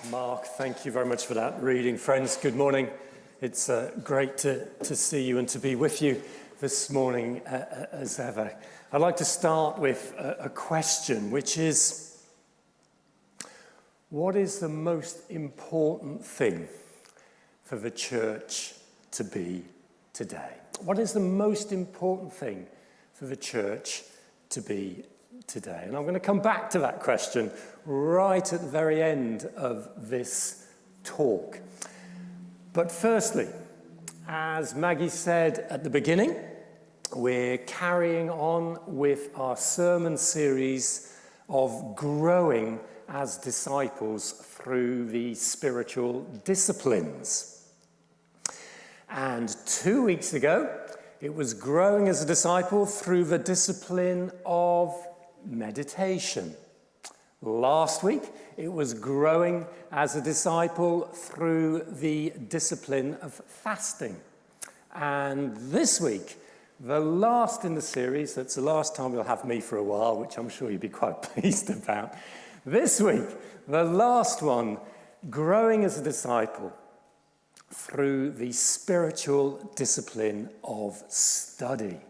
Mark, thank you very much for that reading. Friends, good morning. It's great to see you and to be with you this morning as ever. I'd like to start with a question, which is, what is the most important thing for the church to be today? What is the most important thing for the church to be today? And I'm going to come back to that question right at the very end of this talk. But firstly, as Maggie said at the beginning, we're carrying on with our sermon series of growing as disciples through the spiritual disciplines. And 2 weeks ago, it was growing as a disciple through the discipline of meditation. Last week, it was growing as a disciple through the discipline of fasting. And this week, the last in the series, that's the last time you'll have me for a while, which I'm sure you'll be quite pleased about. This week, the last one, growing as a disciple through the spiritual discipline of study.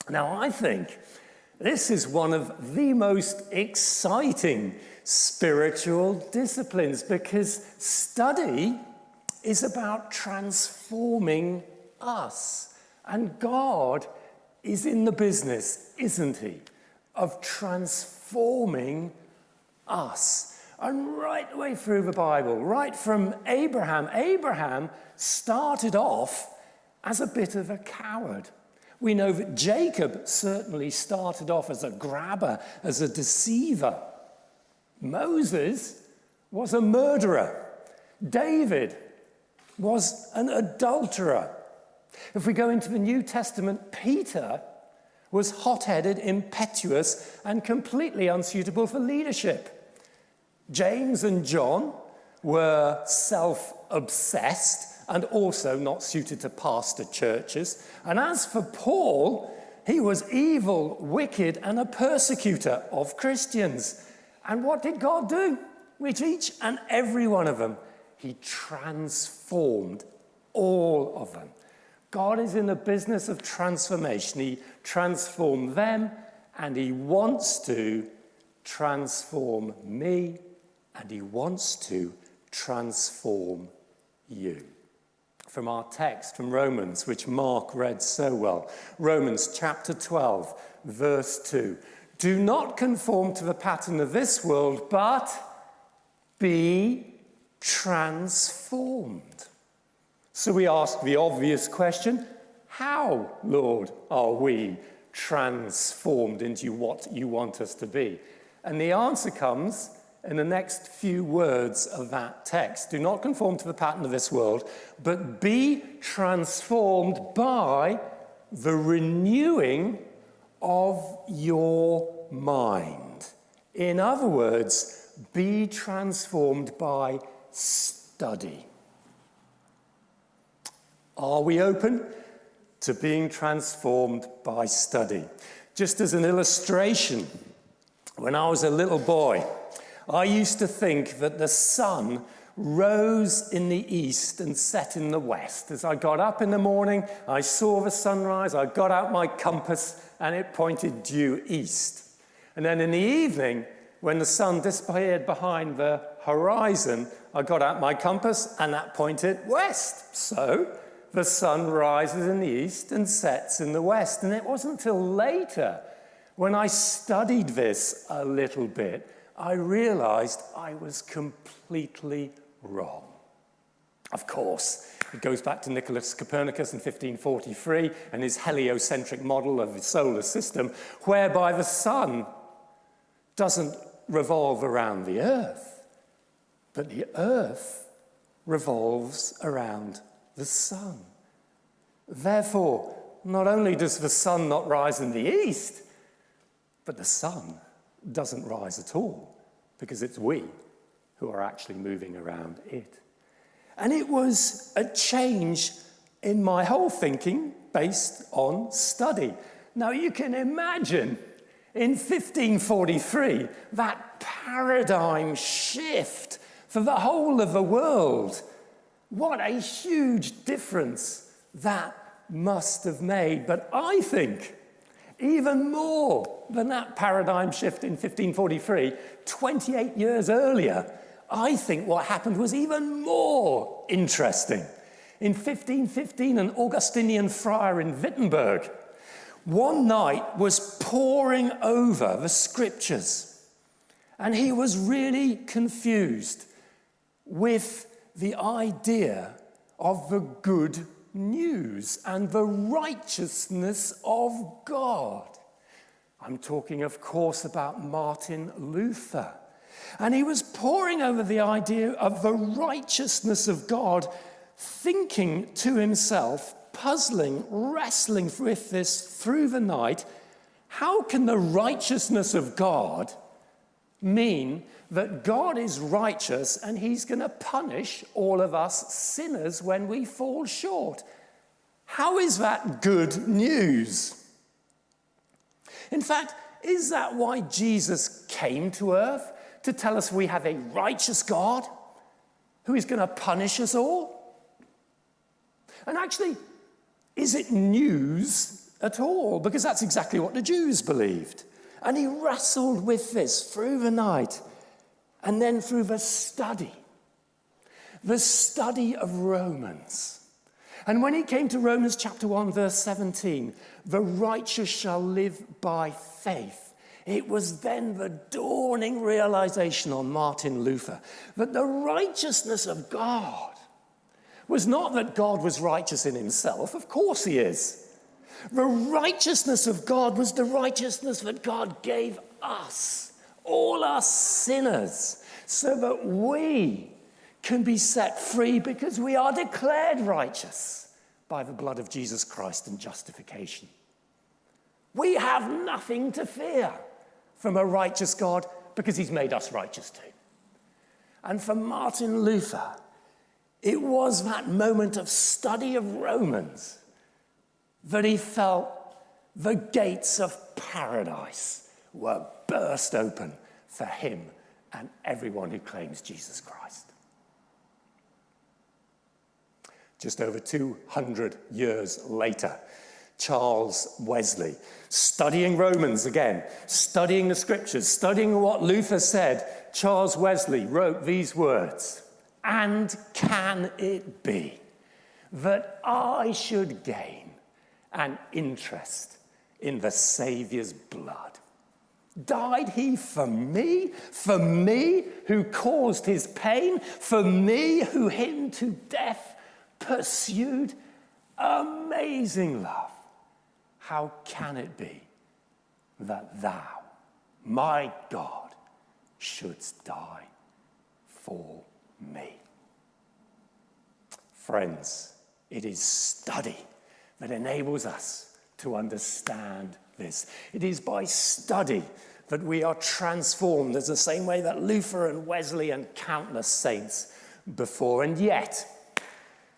Now, I think this is one of the most exciting spiritual disciplines because study is about transforming us. And God is in the business, isn't he, of transforming us. And right the way through the Bible, right from Abraham started off as a bit of a coward. We know that Jacob certainly started off as a grabber, as a deceiver. Moses was a murderer. David was an adulterer. If we go into the New Testament, Peter was hot-headed, impetuous, and completely unsuitable for leadership. James and John were self-obsessed and also not suited to pastor churches. And as for Paul, he was evil, wicked, and a persecutor of Christians. And what did God do with each and every one of them? He transformed all of them. God is in the business of transformation. He transformed them, and he wants to transform me, and he wants to transform you. From our text from Romans, which Mark read so well. Romans chapter 12, verse 2. Do not conform to the pattern of this world, but be transformed. So we ask the obvious question, how, Lord, are we transformed into what you want us to be? And the answer comes in the next few words of that text. Do not conform to the pattern of this world, but be transformed by the renewing of your mind. In other words, be transformed by study. Are we open to being transformed by study? Just as an illustration, when I was a little boy, I used to think that the sun rose in the east and set in the west. As I got up in the morning, I saw the sunrise, I got out my compass, and it pointed due east. And then in the evening, when the sun disappeared behind the horizon, I got out my compass, and that pointed west. So the sun rises in the east and sets in the west. And it wasn't until later, when I studied this a little bit, I realized I was completely wrong. Of course, it goes back to Nicholas Copernicus in 1543 and his heliocentric model of the solar system, whereby the sun doesn't revolve around the earth, but the earth revolves around the sun. Therefore, not only does the sun not rise in the east, but the sun doesn't rise at all, because it's we who are actually moving around it. And it was a change in my whole thinking based on study. Now you can imagine in 1543 that paradigm shift for the whole of the world. What a huge difference that must have made. But I think even more than that paradigm shift in 1543, 28 years earlier, I think what happened was even more interesting. In 1515, an Augustinian friar in Wittenberg one night was poring over the scriptures, and he was really confused with the idea of the good news and the righteousness of God. I'm talking, of course, about Martin Luther. And he was poring over the idea of the righteousness of God, thinking to himself, puzzling, wrestling with this through the night. How can the righteousness of God mean that God is righteous and he's going to punish all of us sinners when we fall short? How is that good news? In fact, is that why Jesus came to earth? To tell us we have a righteous God who is going to punish us all? And actually, is it news at all? Because that's exactly what the Jews believed. And he wrestled with this through the night and then through the study of Romans. And when he came to Romans chapter 1, verse 17, the righteous shall live by faith. It was then the dawning realization on Martin Luther that the righteousness of God was not that God was righteous in himself. Of course he is. The righteousness of God was the righteousness that God gave us, all us sinners, so that we can be set free because we are declared righteous by the blood of Jesus Christ and justification. We have nothing to fear from a righteous God because he's made us righteous too. And for Martin Luther, it was that moment of study of Romans that he felt the gates of paradise were burst open for him and everyone who claims Jesus Christ. Just over 200 years later, Charles Wesley, studying Romans again, studying the scriptures, studying what Luther said, Charles Wesley wrote these words, "And can it be that I should gain an interest in the Saviour's blood? Died he for me who caused his pain, for me who him to death pursued? Amazing love. How can it be that thou, my God, shouldst die for me?" Friends, it is study that enables us to understand this. It is by study that we are transformed, as the same way that Luther and Wesley and countless saints before. And yet,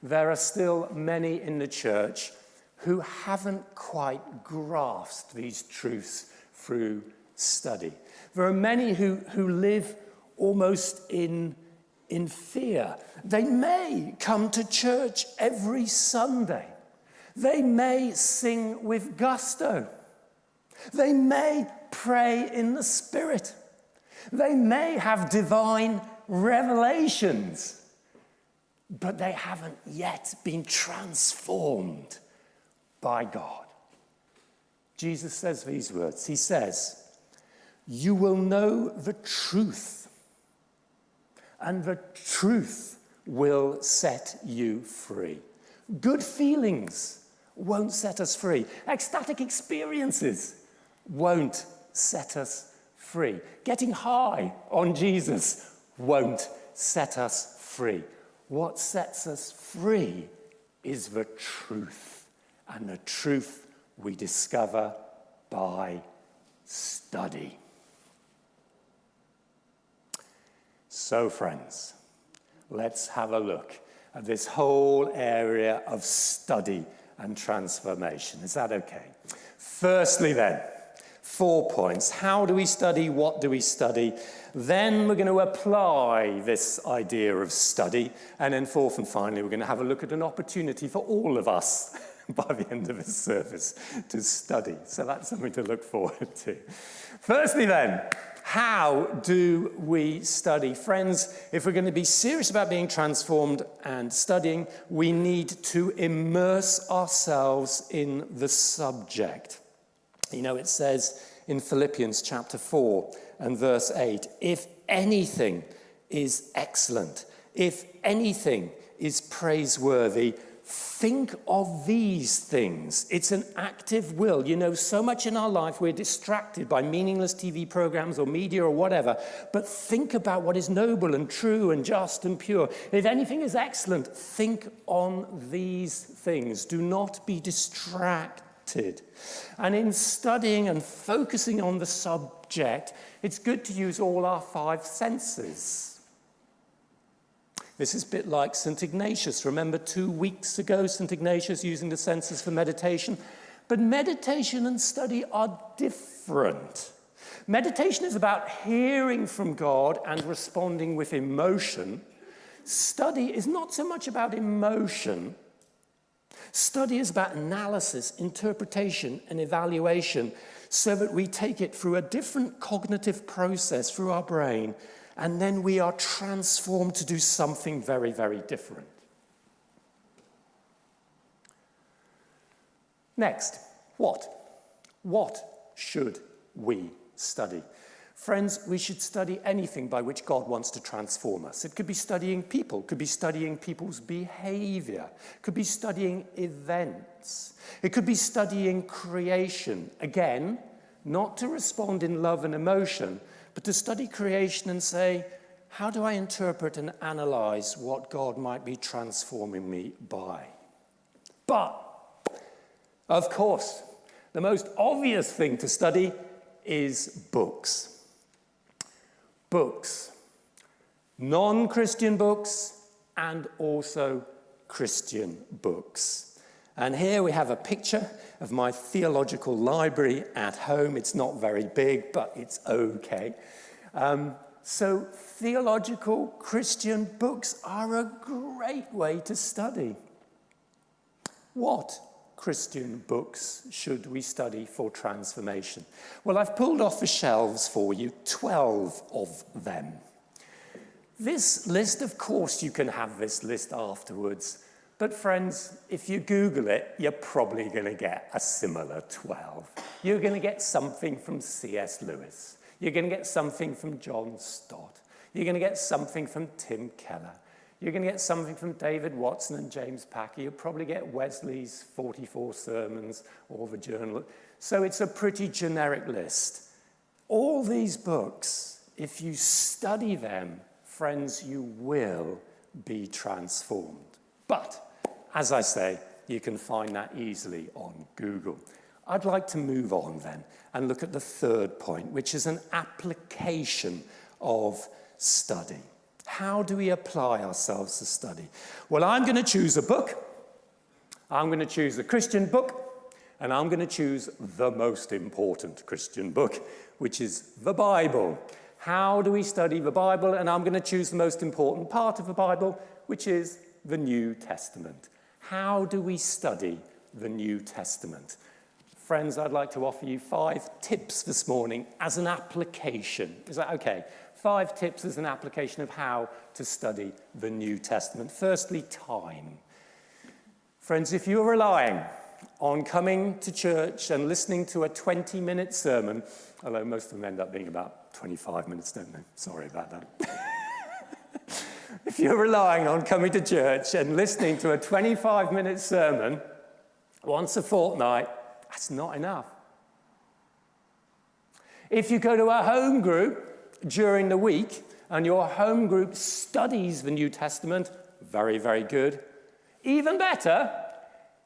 there are still many in the church who haven't quite grasped these truths through study. There are many who live almost in fear. They may come to church every Sunday. They may sing with gusto. They may pray in the Spirit. They may have divine revelations, but they haven't yet been transformed by God. Jesus says these words. He says, "You will know the truth, and the truth will set you free." Good feelings won't set us free. Ecstatic experiences won't set us free. Getting high on Jesus won't set us free. What sets us free is the truth, and the truth we discover by study. So, friends, let's have a look at this whole area of study and transformation. Is that okay? Firstly then, 4 points. How do we study? What do we study? Then we're going to apply this idea of study. And then fourth and finally, we're going to have a look at an opportunity for all of us by the end of this service to study. So that's something to look forward to. Firstly then, how do we study? Friends, if we're going to be serious about being transformed and studying, we need to immerse ourselves in the subject. You know, it says in Phillippians chapter 4 and verse 8, if anything is excellent, if anything is praiseworthy, think of these things. It's an active will. You know, so much in our life we're distracted by meaningless TV programs or media or whatever, but think about what is noble and true and just and pure. If anything is excellent, think on these things. Do not be distracted. And in studying and focusing on the subject, it's good to use all our 5 senses. This is a bit like St. Ignatius. Remember 2 weeks ago, St. Ignatius using the senses for meditation? But meditation and study are different. Meditation is about hearing from God and responding with emotion. Study is not so much about emotion. Study is about analysis, interpretation, and evaluation so that we take it through a different cognitive process through our brain, and then we are transformed to do something very, very different. Next, what? What should we study? Friends, we should study anything by which God wants to transform us. It could be studying people, could be studying people's behavior, could be studying events. It could be studying creation. Again, not to respond in love and emotion, but to study creation and say, how do I interpret and analyze what God might be transforming me by? But, of course, the most obvious thing to study is books. Books. Non-Christian books and also Christian books. And here we have a picture of my theological library at home. It's not very big, but it's okay. So theological Christian books are a great way to study. What Christian books should we study for transformation? Well, I've pulled off the shelves for you 12 of them. This list, of course, you can have this list afterwards. But friends, if you Google it, you're probably going to get a similar 12. You're going to get something from C.S. Lewis. You're going to get something from John Stott. You're going to get something from Tim Keller. You're going to get something from David Watson and James Packer. You'll probably get Wesley's 44 sermons or the journal. So it's a pretty generic list. All these books, if you study them, friends, you will be transformed. But, as I say, you can find that easily on Google. I'd like to move on then and look at the third point, which is an application of study. How do we apply ourselves to study? Well, I'm going to choose a book. I'm going to choose a Christian book. And I'm going to choose the most important Christian book, which is the Bible. How do we study the Bible? And I'm going to choose the most important part of the Bible, which is the New Testament. How do we study the New Testament? Friends, I'd like to offer you 5 tips this morning as an application. Is that okay? 5 tips as an application of how to study the New Testament. Firstly, time. Friends, if you're relying on coming to church and listening to a 20-minute sermon, although most of them end up being about 25 minutes, don't they? Sorry about that. If you're relying on coming to church and listening to a 25-minute sermon once a fortnight, that's not enough. If you go to a home group during the week and your home group studies the New Testament, very, very good. Even better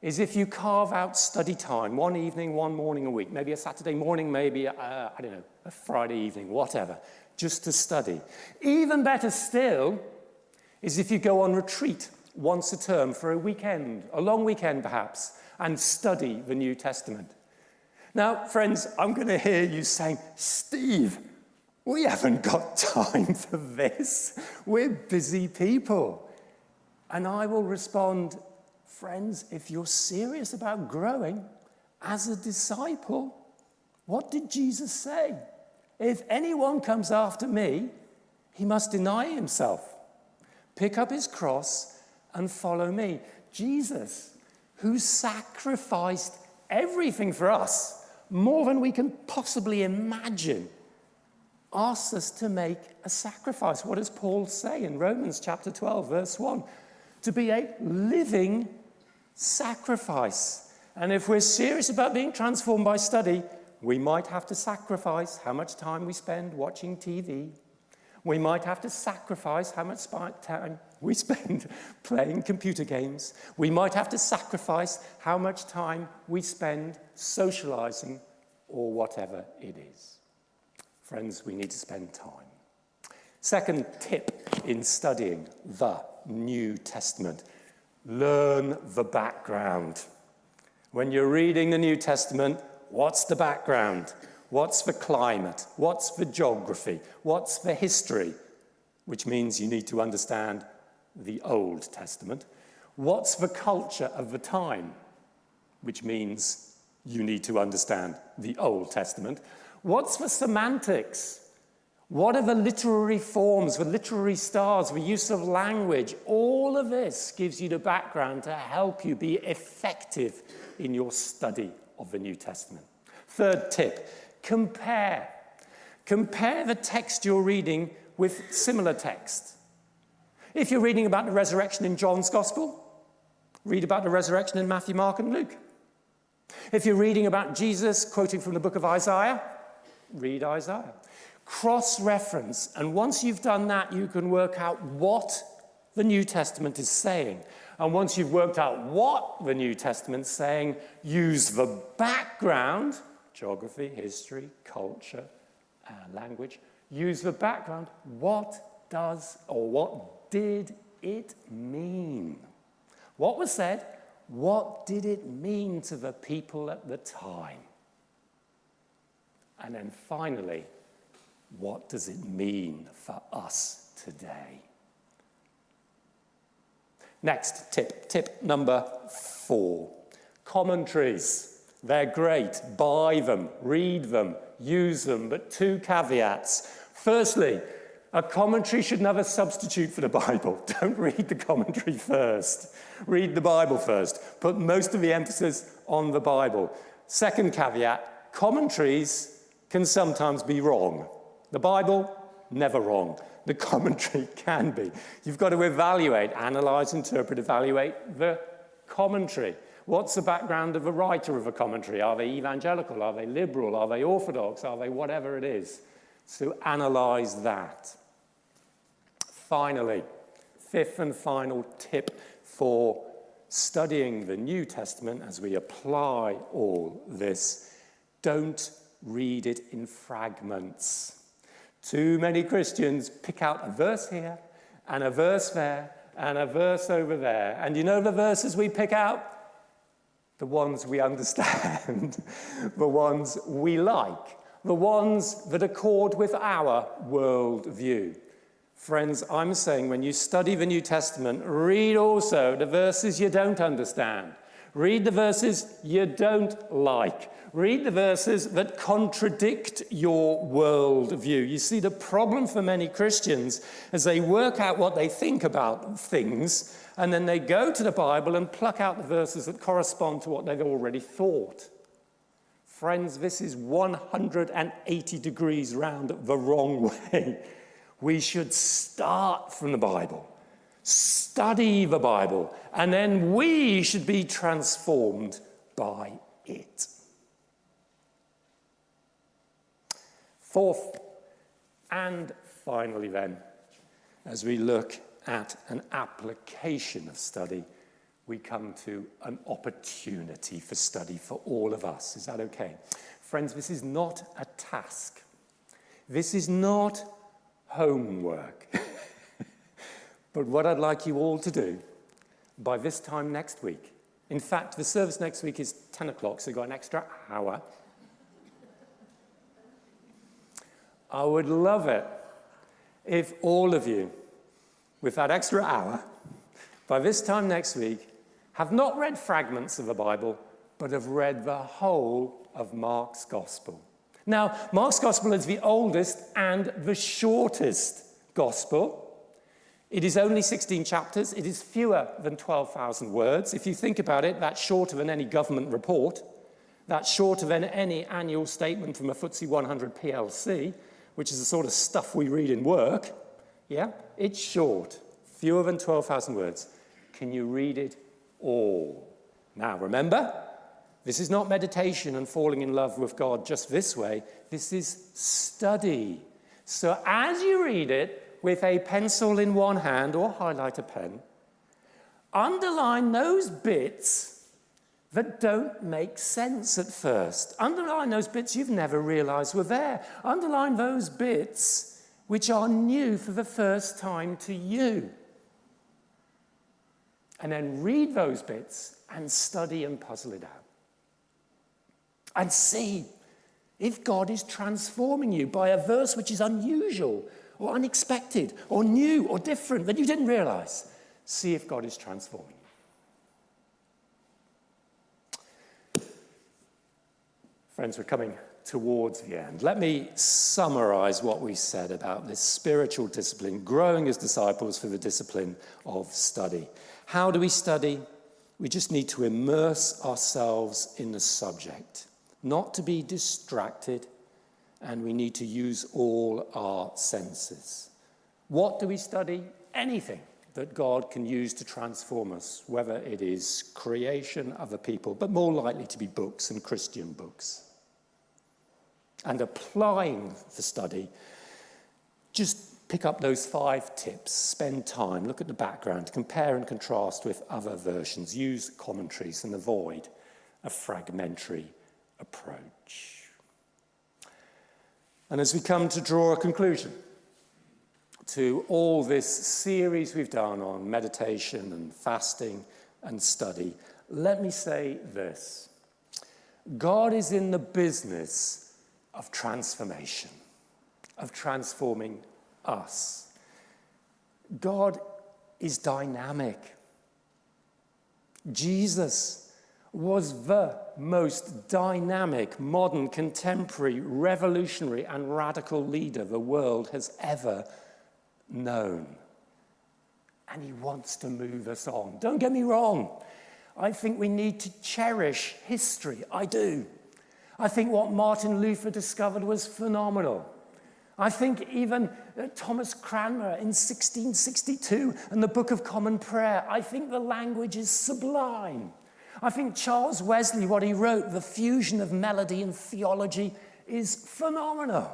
is if you carve out study time, one evening, one morning a week, maybe a Saturday morning, maybe, a Friday evening, whatever, just to study. Even better still is if you go on retreat once a term for a weekend, a long weekend perhaps, and study the New Testament. Now, friends, I'm going to hear you saying, Steve, we haven't got time for this. We're busy people. And I will respond, friends, if you're serious about growing as a disciple, what did Jesus say? If anyone comes after me, he must deny himself, pick up his cross, and follow me. Jesus, who sacrificed everything for us, more than we can possibly imagine, asks us to make a sacrifice. What does Paul say in Romans chapter 12, verse 1? To be a living sacrifice. And if we're serious about being transformed by study, we might have to sacrifice how much time we spend watching TV. We might have to sacrifice how much time we spend playing computer games. We might have to sacrifice how much time we spend socializing or whatever it is. Friends, we need to spend time. Second tip in studying the New Testament: learn the background. When you're reading the New Testament, what's the background? What's the climate? What's the geography? What's the history? Which means you need to understand the Old Testament. What's the culture of the time? Which means you need to understand the Old Testament. What's the semantics? What are the literary forms, the literary styles, the use of language? All of this gives you the background to help you be effective in your study of the New Testament. Third tip, compare. Compare the text you're reading with similar text. If you're reading about the resurrection in John's Gospel, read about the resurrection in Matthew, Mark, and Luke. If you're reading about Jesus quoting from the book of Isaiah, read Isaiah. Cross-reference, and once you've done that, you can work out what the New Testament is saying. And once you've worked out what the New Testament's saying, use the background, geography, history, culture, language, use the background. What does or what did it mean? What was said? What did it mean to the people at the time? And then finally, what does it mean for us today? Next tip number 4. Commentaries. They're great. Buy them, read them, use them, but 2 caveats. Firstly, a commentary should never substitute for the Bible. Don't read the commentary first. Read the Bible first. Put most of the emphasis on the Bible. Second caveat, commentaries can sometimes be wrong. The Bible, never wrong. The commentary can be. You've got to evaluate, analyze, interpret, evaluate the commentary. What's the background of a writer of a commentary? Are they evangelical? Are they liberal? Are they orthodox? Are they whatever it is? So analyze that. Finally, 5th and final tip for studying the New Testament as we apply all this: don't read it in fragments. Too many Christians pick out a verse here and a verse there and a verse over there. And you know the verses we pick out? The ones we understand, the ones we like, the ones that accord with our worldview. Friends, I'm saying when you study the New Testament, read also the verses you don't understand. Read the verses you don't like. Read the verses that contradict your worldview. You see, the problem for many Christians is they work out what they think about things, and then they go to the Bible and pluck out the verses that correspond to what they've already thought. Friends, this is 180 degrees round the wrong way. We should start from the Bible, study the Bible, and then we should be transformed by it. Fourth, and finally then, as we look at an application of study, we come to an opportunity for study for all of us. Is that okay? Friends, this is not a task. This is not homework. But what I'd like you all to do by this time next week, in fact, the service next week is 10 o'clock, so you've got an extra hour. I would love it if all of you, with that extra hour, by this time next week, have not read fragments of the Bible, but have read the whole of Mark's Gospel. Now, Mark's Gospel is the oldest and the shortest Gospel. It is only 16 chapters. It is fewer than 12,000 words. If you think about it, that's shorter than any government report. That's shorter than any annual statement from a FTSE 100 PLC, which is the sort of stuff we read in work. Yeah, it's short, fewer than 12,000 words. Can you read it all? Now, remember, this is not meditation and falling in love with God just this way. This is study. So as you read it, with a pencil in one hand or highlighter pen, underline those bits that don't make sense at first. Underline those bits you've never realized were there. Underline those bits which are new for the first time to you. And then read those bits and study and puzzle it out. And see if God is transforming you by a verse which is unusual or unexpected or new or different that you didn't realize. See if God is transforming you. Friends, we're coming towards the end. Let me summarize what we said about this spiritual discipline, growing as disciples for the discipline of study. How do we study? We just need to immerse ourselves in the subject, not to be distracted, and we need to use all our senses. What do we study? Anything that God can use to transform us, whether it is creation, other people, but more likely to be books and Christian books. And applying the study, just pick up those 5 tips, spend time, look at the background, compare and contrast with other versions, use commentaries and avoid a fragmentary approach. And as we come to draw a conclusion to all this series we've done on meditation and fasting and study, let me say this. God is in the business of transformation, of transforming us. God is dynamic. Jesus was the most dynamic, modern, contemporary, revolutionary, and radical leader the world has ever known. And he wants to move us on. Don't get me wrong. I think we need to cherish history. I do. I think what Martin Luther discovered was phenomenal. I think even Thomas Cranmer in 1662 and the Book of Common Prayer, I think the language is sublime. I think Charles Wesley, what he wrote, the fusion of melody and theology, is phenomenal.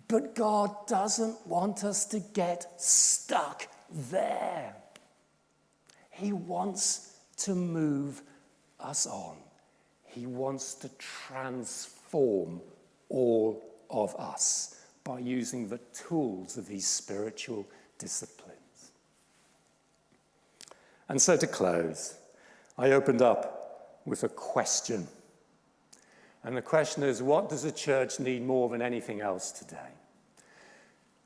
But God doesn't want us to get stuck there. He wants to move us on. He wants to transform all of us by using the tools of these spiritual disciplines. And so to close, I opened up with a question. And the question is, what does the church need more than anything else today?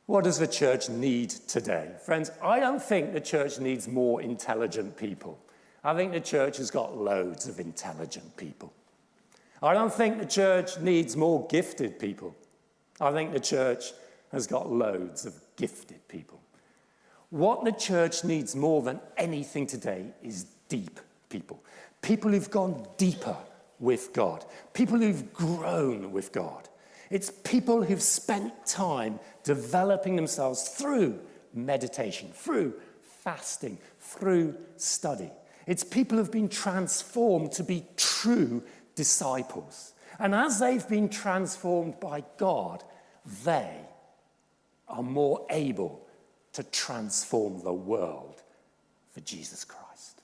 What does the church need today? Friends, I don't think the church needs more intelligent people. I think the church has got loads of intelligent people. I don't think the church needs more gifted people. I think the church has got loads of gifted people. What the church needs more than anything today is deep people. People who've gone deeper with God. People who've grown with God. It's people who've spent time developing themselves through meditation, through fasting, through study. It's people who've been transformed to be true disciples. And as they've been transformed by God, they are more able to transform the world for Jesus Christ.